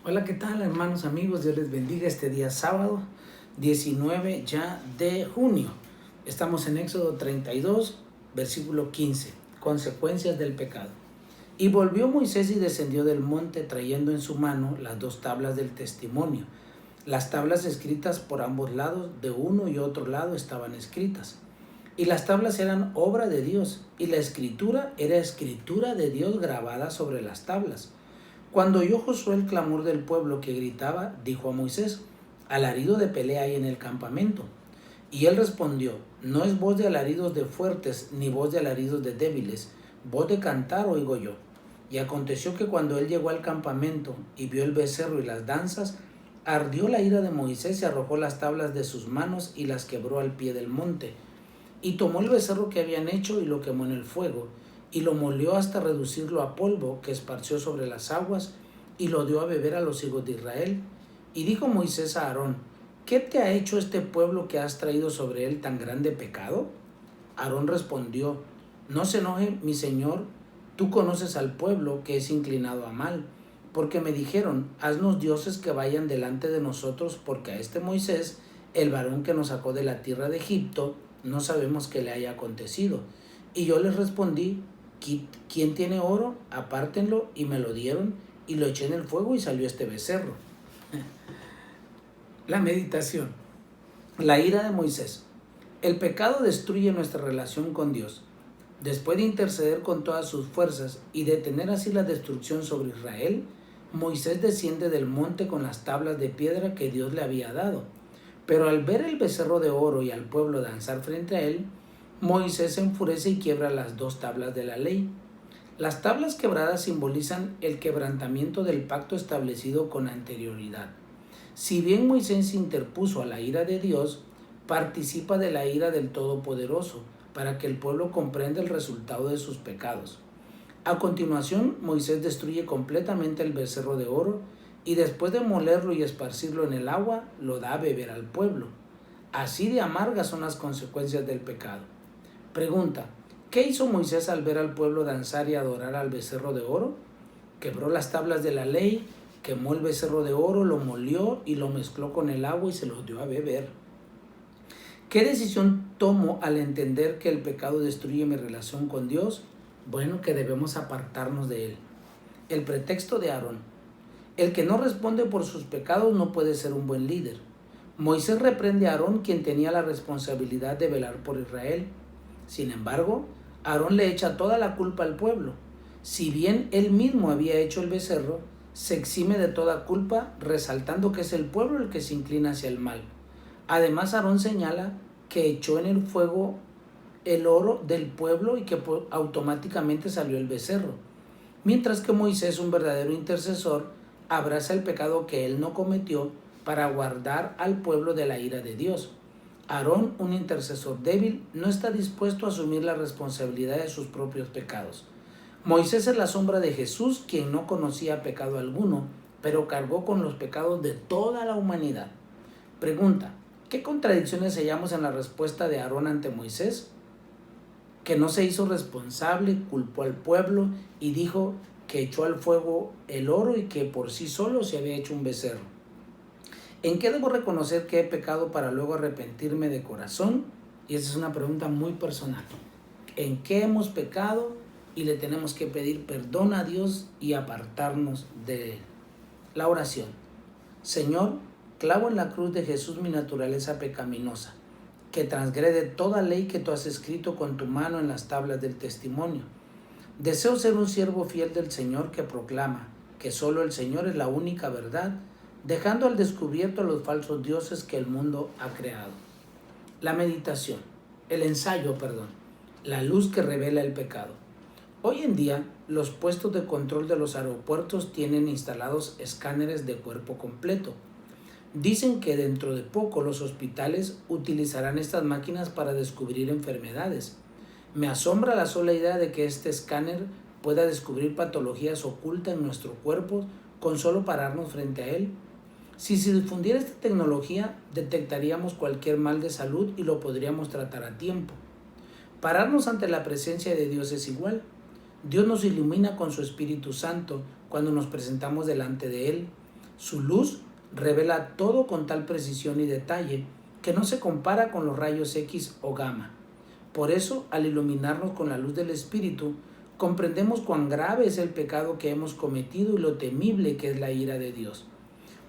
Hola, ¿qué tal, hermanos, amigos? Dios les bendiga este día sábado 19 ya de junio. Estamos en Éxodo 32, versículo 15, consecuencias del pecado. Y volvió Moisés y descendió del monte trayendo en su mano las dos tablas del testimonio. Las tablas escritas por ambos lados, de uno y otro lado, estaban escritas. Y las tablas eran obra de Dios, y la escritura era escritura de Dios grabada sobre las tablas. Cuando oyó Josué el clamor del pueblo que gritaba, dijo a Moisés: alarido de pelea hay en el campamento. Y él respondió: no es voz de alaridos de fuertes, ni voz de alaridos de débiles, voz de cantar oigo yo. Y aconteció que cuando él llegó al campamento y vio el becerro y las danzas, ardió la ira de Moisés y arrojó las tablas de sus manos y las quebró al pie del monte. Y tomó el becerro que habían hecho y lo quemó en el fuego, y lo molió hasta reducirlo a polvo que esparció sobre las aguas, y lo dio a beber a los hijos de Israel. Y dijo Moisés a Aarón: ¿qué te ha hecho este pueblo que has traído sobre él tan grande pecado? Aarón respondió: no se enoje mi señor, tú conoces al pueblo que es inclinado a mal, porque me dijeron: haznos dioses que vayan delante de nosotros, porque a este Moisés, el varón que nos sacó de la tierra de Egipto, no sabemos qué le haya acontecido. Y yo les respondí: ¿quién tiene oro? Apártenlo. Y me lo dieron, y lo eché en el fuego y salió este becerro. La meditación. La ira de Moisés. El pecado destruye nuestra relación con Dios. Después de interceder con todas sus fuerzas y detener así la destrucción sobre Israel, Moisés desciende del monte con las tablas de piedra que Dios le había dado. Pero al ver el becerro de oro y al pueblo danzar frente a él, Moisés se enfurece y quiebra las dos tablas de la ley. Las tablas quebradas simbolizan el quebrantamiento del pacto establecido con anterioridad. Si bien Moisés se interpuso a la ira de Dios, participa de la ira del Todopoderoso para que el pueblo comprenda el resultado de sus pecados. A continuación, Moisés destruye completamente el becerro de oro y después de molerlo y esparcirlo en el agua, lo da a beber al pueblo. Así de amargas son las consecuencias del pecado. Pregunta: ¿qué hizo Moisés al ver al pueblo danzar y adorar al becerro de oro? Quebró las tablas de la ley, quemó el becerro de oro, lo molió y lo mezcló con el agua y se los dio a beber. ¿Qué decisión tomo al entender que el pecado destruye mi relación con Dios? Bueno, que debemos apartarnos de él. El pretexto de Aarón. El que no responde por sus pecados no puede ser un buen líder. Moisés reprende a Aarón, quien tenía la responsabilidad de velar por Israel. Sin embargo, Aarón le echa toda la culpa al pueblo. Si bien él mismo había hecho el becerro, se exime de toda culpa, resaltando que es el pueblo el que se inclina hacia el mal. Además, Aarón señala que echó en el fuego el oro del pueblo y que automáticamente salió el becerro. Mientras que Moisés, un verdadero intercesor, abraza el pecado que él no cometió para guardar al pueblo de la ira de Dios. Aarón, un intercesor débil, no está dispuesto a asumir la responsabilidad de sus propios pecados. Moisés es la sombra de Jesús, quien no conocía pecado alguno, pero cargó con los pecados de toda la humanidad. Pregunta: ¿qué contradicciones hallamos en la respuesta de Aarón ante Moisés? Que no se hizo responsable, culpó al pueblo y dijo que echó al fuego el oro y que por sí solo se había hecho un becerro. ¿En qué debo reconocer que he pecado para luego arrepentirme de corazón? Y esa es una pregunta muy personal. ¿En qué hemos pecado? Y le tenemos que pedir perdón a Dios y apartarnos de él. La oración. Señor, clavo en la cruz de Jesús mi naturaleza pecaminosa, que transgrede toda ley que tú has escrito con tu mano en las tablas del testimonio. Deseo ser un siervo fiel del Señor que proclama que solo el Señor es la única verdad, dejando al descubierto los falsos dioses que el mundo ha creado. La meditación, la luz que revela el pecado. Hoy en día, los puestos de control de los aeropuertos tienen instalados escáneres de cuerpo completo. Dicen que dentro de poco los hospitales utilizarán estas máquinas para descubrir enfermedades. Me asombra la sola idea de que este escáner pueda descubrir patologías ocultas en nuestro cuerpo con solo pararnos frente a él. Si se difundiera esta tecnología, detectaríamos cualquier mal de salud y lo podríamos tratar a tiempo. Pararnos ante la presencia de Dios es igual. Dios nos ilumina con su Espíritu Santo cuando nos presentamos delante de Él. Su luz revela todo con tal precisión y detalle que no se compara con los rayos X o gamma. Por eso, al iluminarnos con la luz del Espíritu, comprendemos cuán grave es el pecado que hemos cometido y lo temible que es la ira de Dios.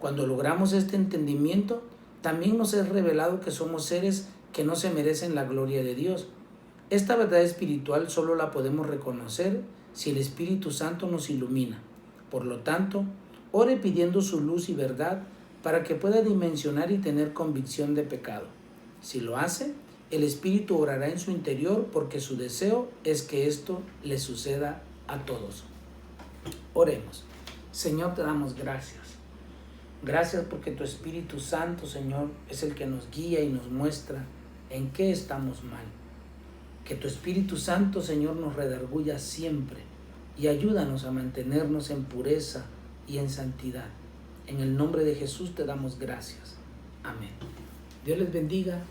Cuando logramos este entendimiento, también nos es revelado que somos seres que no se merecen la gloria de Dios. Esta verdad espiritual solo la podemos reconocer si el Espíritu Santo nos ilumina. Por lo tanto, ore pidiendo su luz y verdad para que pueda dimensionar y tener convicción de pecado. Si lo hace, el Espíritu orará en su interior porque su deseo es que esto le suceda a todos. Oremos. Señor, te damos gracias. Gracias porque tu Espíritu Santo, Señor, es el que nos guía y nos muestra en qué estamos mal. Que tu Espíritu Santo, Señor, nos redarguya siempre y ayúdanos a mantenernos en pureza y en santidad. En el nombre de Jesús te damos gracias. Amén. Dios les bendiga.